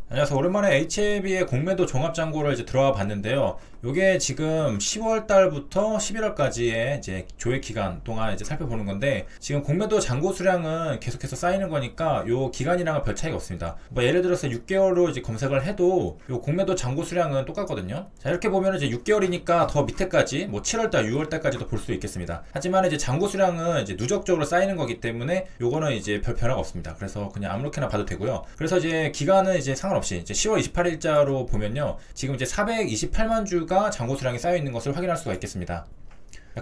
안녕하세요. 오랜만에 HLB의 공매도 종합잔고를 이제 들어와 봤는데요. 요게 지금 10월 달부터 11월까지의 이제 조회 기간 동안 이제 살펴보는 건데, 지금 공매도 잔고 수량은 계속해서 쌓이는 거니까 요 기간이랑은 별 차이가 없습니다. 뭐 예를 들어서 6개월로 이제 검색을 해도 요 공매도 잔고 수량은 똑같거든요. 자, 이렇게 보면 이제 6개월이니까 더 밑에까지 뭐 7월 달, 6월 달까지도 볼 수 있겠습니다. 하지만 이제 잔고 수량은 이제 누적적으로 쌓이는 거기 때문에 요거는 이제 별 변화가 없습니다. 그래서 그냥 아무렇게나 봐도 되고요. 그래서 이제 기간은 이제 상관없이 이제 10월 28일자로 보면요, 지금 이제 428만 주가 잔고 수량이 쌓여 있는 것을 확인할 수가 있겠습니다.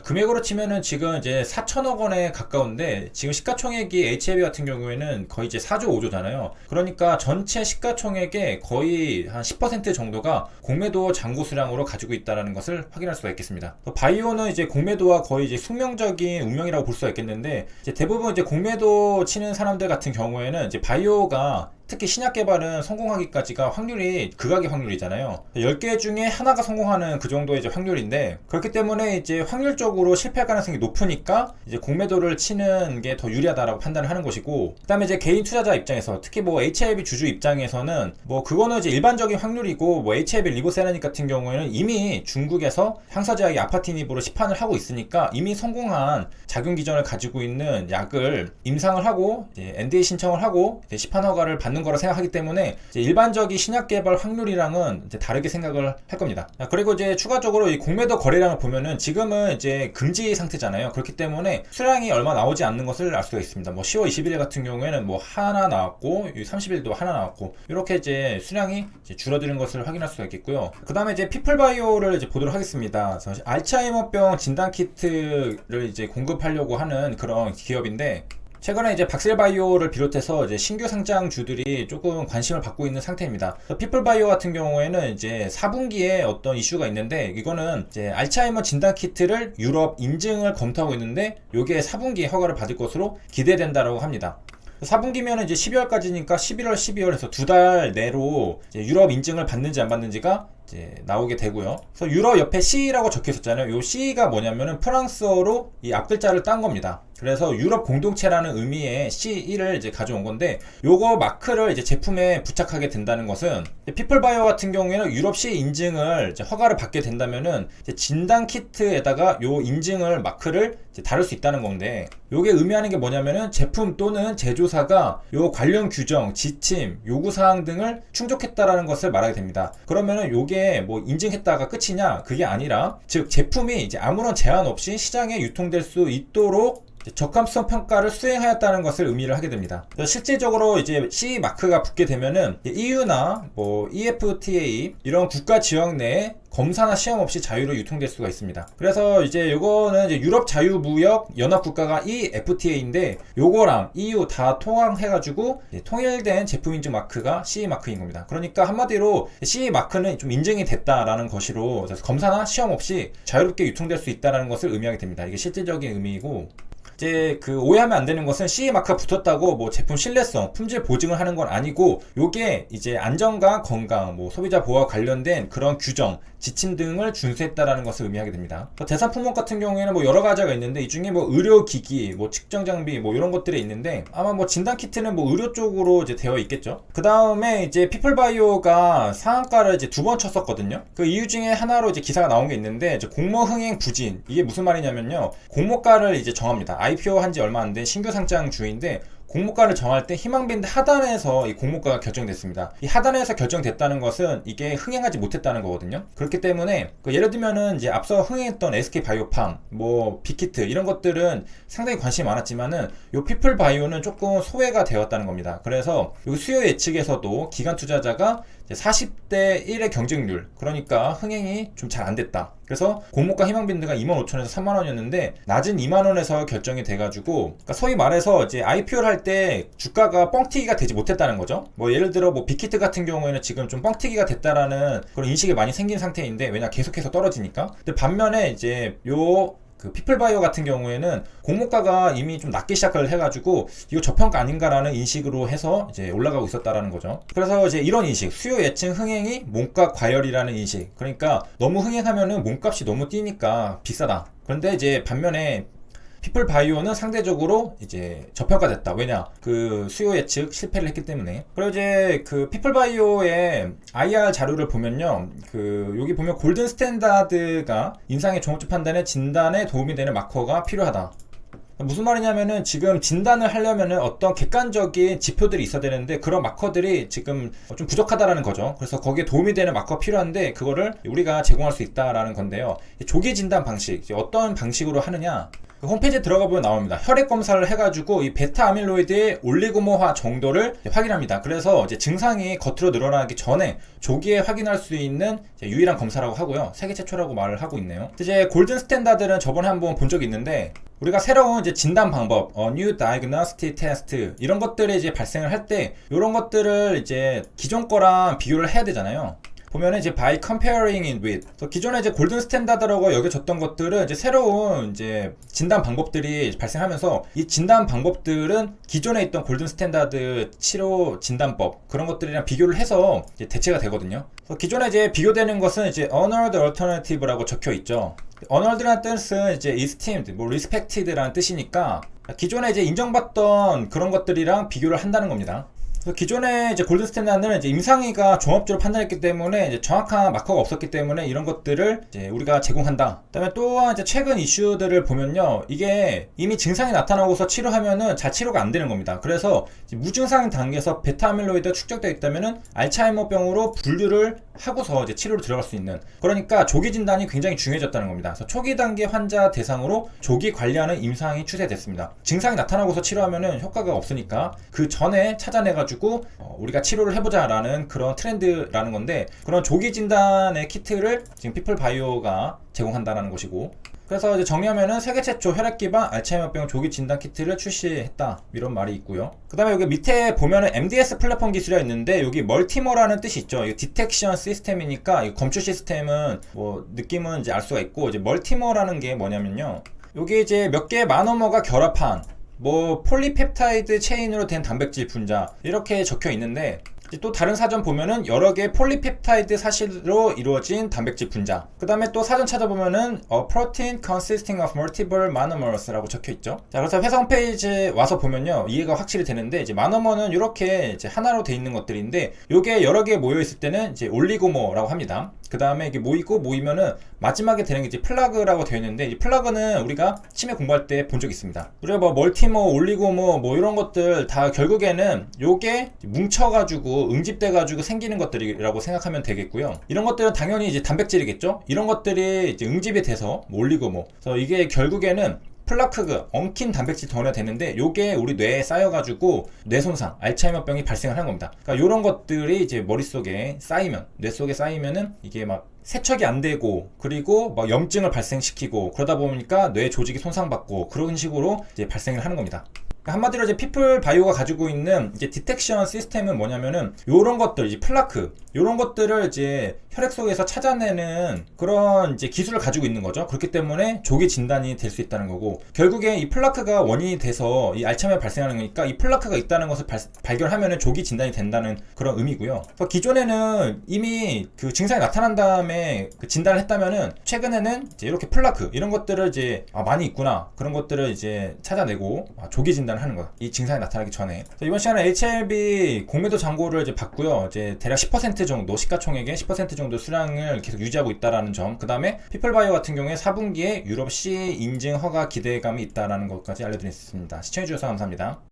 금액으로 치면은 지금 이제 4천억 원에 가까운데, 지금 시가총액이 HLB 같은 경우에는 거의 이제 4조 5조잖아요. 그러니까 전체 시가총액의 거의 한 10% 정도가 공매도 잔고 수량으로 가지고 있다는 것을 확인할 수가 있겠습니다. 바이오는 이제 공매도와 거의 이제 숙명적인 운명이라고 볼 수가 있겠는데, 이제 대부분 이제 공매도 치는 사람들 같은 경우에는 이제 바이오가 특히 신약 개발은 성공하기까지가 확률이 극악의 확률이잖아요. 10개 중에 하나가 성공하는 그 정도의 이제 확률인데, 그렇기 때문에 이제 확률적으로 실패할 가능성이 높으니까 이제 공매도를 치는 게 더 유리하다라고 판단을 하는 것이고, 그다음에 이제 개인 투자자 입장에서, 특히 뭐 HLB 주주 입장에서는 뭐 그거는 이제 일반적인 확률이고, 뭐 HLB 리보세라닉 같은 경우에는 이미 중국에서 향사제약이 아파티닙으로 시판을 하고 있으니까 이미 성공한 작용 기전을 가지고 있는 약을 임상을 하고 이제 NDA 신청을 하고 이제 시판 허가를 받는 거라 생각하기 때문에 이제 일반적인 신약 개발 확률이랑은 이제 다르게 생각을 할 겁니다. 그리고 이제 추가적으로 이 공매도 거래량을 보면은 지금은 이제 금지 상태잖아요. 그렇기 때문에 수량이 얼마 나오지 않는 것을 알 수가 있습니다. 뭐 10월 20일 같은 경우에는 뭐 하나 나왔고, 30일도 하나 나왔고, 이렇게 이제 수량이 이제 줄어드는 것을 확인할 수가 있겠고요. 그 다음에 이제 피플바이오를 이제 보도록 하겠습니다. 알츠하이머병 진단 키트를 이제 공급하려고 하는 그런 기업인데, 최근에 이제 박셀바이오를 비롯해서 이제 신규 상장주들이 조금 관심을 받고 있는 상태입니다. 피플바이오 같은 경우에는 이제 4분기에 어떤 이슈가 있는데, 이거는 이제 알츠하이머 진단 키트를 유럽 인증을 검토하고 있는데, 요게 4분기에 허가를 받을 것으로 기대된다라고 합니다. 4분기면 이제 12월까지니까 11월, 12월에서 두 달 내로 유럽 인증을 받는지 안 받는지가 이제 나오게 되고요. 그래서 유럽 옆에 C라고 적혀 있었잖아요. 이 C가 뭐냐면은 프랑스어로 이 앞글자를 딴 겁니다. 그래서 유럽 공동체라는 의미의 C1을 이제 가져온 건데, 요거 마크를 이제 제품에 부착하게 된다는 것은, 피플바이오 같은 경우에는 유럽 C 인증을 이제 허가를 받게 된다면은 이제 진단 키트에다가 요 인증을 마크를 이제 다룰 수 있다는 건데, 요게 의미하는 게 뭐냐면은 제품 또는 제조사가 요 관련 규정, 지침, 요구사항 등을 충족했다라는 것을 말하게 됩니다. 그러면은 요게 뭐 인증했다가 끝이냐? 그게 아니라, 즉 제품이 이제 아무런 제한 없이 시장에 유통될 수 있도록 적합성 평가를 수행하였다는 것을 의미를 하게 됩니다. 실질적으로 이제 CE 마크가 붙게 되면은 EU나 뭐 EFTA 이런 국가 지역 내에 검사나 시험 없이 자유로 유통될 수가 있습니다. 그래서 이제 요거는 이제 유럽 자유무역 연합 국가가 EFTA인데, 요거랑 EU 다 통합해가지고 통일된 제품 인증 마크가 CE 마크인 겁니다. 그러니까 한마디로 CE 마크는 좀 인증이 됐다라는 것으로 검사나 시험 없이 자유롭게 유통될 수 있다는 것을 의미하게 됩니다. 이게 실질적인 의미이고, 이제 그 오해하면 안 되는 것은 CE 마크가 붙었다고 뭐 제품 신뢰성, 품질 보증을 하는 건 아니고, 요게 이제 안전과 건강, 뭐 소비자 보호와 관련된 그런 규정, 지침 등을 준수했다라는 것을 의미하게 됩니다. 대상 품목 같은 경우에는 뭐 여러 가지가 있는데, 이 중에 뭐 의료기기, 뭐 측정 장비, 뭐 이런 것들이 있는데, 아마 뭐 진단 키트는 뭐 의료 쪽으로 이제 되어 있겠죠. 그 다음에 이제 피플바이오가 상한가를 이제 2번 쳤었거든요. 그 이유 중에 하나로 이제 기사가 나온 게 있는데, 이제 공모 흥행 부진, 이게 무슨 말이냐면요, 공모가를 이제 정합니다. IPO 한지 얼마 안 된 신규 상장주인데, 공모가를 정할 때 희망밴드 하단에서 이 공모가가 결정됐습니다. 이 하단에서 결정됐다는 것은 이게 흥행하지 못했다는 거거든요. 그렇기 때문에 예를 들면은 이제 앞서 흥행했던 SK바이오팜, 뭐 빅히트 이런 것들은 상당히 관심이 많았지만은 요 피플바이오는 조금 소외가 되었다는 겁니다. 그래서 요 수요 예측에서도 기관 투자자가 40대 1의 경쟁률, 그러니까 흥행이 좀 잘 안 됐다. 그래서 공모가 희망밴드가 25,000원에서 30,000원이었는데 낮은 20,000원에서 결정이 돼가지고, 그러니까 소위 말해서 이제 IPO를 할 때 주가가 뻥튀기가 되지 못했다는 거죠. 뭐 예를 들어 뭐 빅히트 같은 경우에는 지금 좀 뻥튀기가 됐다라는 그런 인식이 많이 생긴 상태인데, 왜냐 계속해서 떨어지니까. 근데 반면에 이제 그 피플바이오 같은 경우에는 공모가가 이미 좀 낮게 시작을 해가지고 이거 저평가 아닌가라는 인식으로 해서 이제 올라가고 있었다라는 거죠. 그래서 이제 이런 인식, 수요 예측 흥행이 몸값 과열이라는 인식, 그러니까 너무 흥행하면은 몸값이 너무 뛰니까 비싸다. 그런데 이제 반면에 피플바이오는 상대적으로 이제 저평가됐다. 왜냐? 그 수요 예측 실패를 했기 때문에. 그리고 이제 그 피플바이오의 IR 자료를 보면요. 그 여기 보면 골든 스탠다드가 임상의 종합적 판단에 진단에 도움이 되는 마커가 필요하다. 무슨 말이냐면은 지금 진단을 하려면은 어떤 객관적인 지표들이 있어야 되는데 그런 마커들이 지금 좀 부족하다라는 거죠. 그래서 거기에 도움이 되는 마커가 필요한데 그거를 우리가 제공할 수 있다라는 건데요. 조기 진단 방식, 어떤 방식으로 하느냐? 그 홈페이지에 들어가 보면 나옵니다. 혈액 검사를 해가지고 이 베타 아밀로이드의 올리고모화 정도를 확인합니다. 그래서 이제 증상이 겉으로 늘어나기 전에 조기에 확인할 수 있는 유일한 검사라고 하고요. 세계 최초라고 말을 하고 있네요. 이제 골든 스탠다드는 저번에 한번 본 적이 있는데 우리가 새로운 이제 진단 방법, New Diagnostic Test 이런 것들이 이제 발생을 할 때 이런 것들을 이제 기존 거랑 비교를 해야 되잖아요. 보면은 이제 by comparing it with 기존에 이제 골든 스탠다드라고 여겨졌던 것들은 이제 새로운 이제 진단 방법들이 발생하면서 이 진단 방법들은 기존에 있던 골든 스탠다드 치료 진단법 그런 것들이랑 비교를 해서 이제 대체가 되거든요. 그래서 기존에 이제 비교되는 것은 이제 honored alternative라고 적혀 있죠. honored라는 뜻은 이제 esteemed, respected라는 뜻이니까 기존에 이제 인정받던 그런 것들이랑 비교를 한다는 겁니다. 기존에 이제 골든 스탠다드는 이제 임상의가 종합적으로 판단했기 때문에 이제 정확한 마커가 없었기 때문에 이런 것들을 이제 우리가 제공한다. 그다음에 또한 이제 최근 이슈들을 보면요, 이게 이미 증상이 나타나고서 치료하면은 잘 치료가 안 되는 겁니다. 그래서 무증상 단계에서 베타 아밀로이드가 축적되어 있다면은 알츠하이머병으로 분류를 하고서 이제 치료로 들어갈 수 있는. 그러니까 조기 진단이 굉장히 중요해졌다는 겁니다. 그래서 초기 단계 환자 대상으로 조기 관리하는 임상이 추세됐습니다. 증상이 나타나고서 치료하면은 효과가 없으니까 그 전에 찾아내가지고 우리가 치료를 해보자라는 그런 트렌드라는 건데, 그런 조기 진단의 키트를 지금 피플바이오가 제공한다는 것이고, 그래서 이제 정리하면은 세계 최초 혈액 기반 알츠하이머병 조기 진단 키트를 출시했다, 이런 말이 있고요. 그 다음에 여기 밑에 보면은 MDS 플랫폼 기술이 있는데 여기 멀티머라는 뜻이 있죠. 이거 디텍션 시스템이니까 이 검출 시스템은 뭐 느낌은 이제 알 수가 있고, 이제 멀티머라는 게 뭐냐면요, 여기 이제 몇 개의 마노머가 결합한 뭐 폴리펩타이드 체인으로 된 단백질 분자 이렇게 적혀 있는데, 또 다른 사전 보면은 여러 개의 폴리펩타이드 사실로 이루어진 단백질 분자, 그 다음에 또 사전 찾아보면은 a protein consisting of multiple monomers 라고 적혀 있죠. 자, 그래서 회사 홈페이지에 와서 보면요, 이해가 확실히 되는데, 이제 마노머는 이렇게 이제 하나로 돼 있는 것들인데 요게 여러 개 모여 있을 때는 이제 올리고모라고 합니다. 그 다음에 이게 모이면은 마지막에 되는 게 이제 플라그라고 되어 있는데, 이 플라그는 우리가 치매 공부할 때 본 적 있습니다. 우리가 뭐 멀티머, 올리고모 뭐 이런 것들 다 결국에는 요게 뭉쳐가지고 응집돼가지고 생기는 것들이라고 생각하면 되겠고요. 이런 것들은 당연히 이제 단백질이겠죠. 이런 것들이 이제 응집이 돼서 올리고모. 그래서 이게 결국에는 플라크가 엉킨 단백질 덩어리가 되는데 요게 우리 뇌에 쌓여가지고 뇌 손상, 알츠하이머병이 발생을 하는 겁니다. 그러니까 요런 것들이 이제 머릿속에 쌓이면, 뇌 속에 쌓이면은 이게 막 세척이 안 되고, 그리고 막 염증을 발생시키고, 그러다 보니까 뇌 조직이 손상받고, 그런 식으로 이제 발생을 하는 겁니다. 한마디로 이제 피플바이오가 가지고 있는 이제 디텍션 시스템은 뭐냐면은 요런 것들, 이제 플라크, 요런 것들을 이제 혈액 속에서 찾아내는 그런 이제 기술을 가지고 있는 거죠. 그렇기 때문에 조기 진단이 될 수 있다는 거고, 결국에 이 플라크가 원인이 돼서 이 알츠하이머 발생하는 거니까 이 플라크가 있다는 것을 발견하면은 조기 진단이 된다는 그런 의미고요. 그래서 기존에는 이미 그 증상이 나타난 다음에 그 진단을 했다면은, 최근에는 이제 이렇게 플라크 이런 것들을 이제 많이 있구나, 그런 것들을 이제 찾아내고 조기 진단 하는 거야, 이 증상이 나타나기 전에. 이번 시간에 HLB 공매도 잔고를 이제 받고요. 이제 대략 10% 정도, 시가총액의 10% 정도 수량을 계속 유지하고 있다라는 점, 그 다음에 피플바이오 같은 경우에 4분기에 유럽 C 인증 허가 기대감이 있다라는 것까지 알려드렸습니다. 시청해주셔서 감사합니다.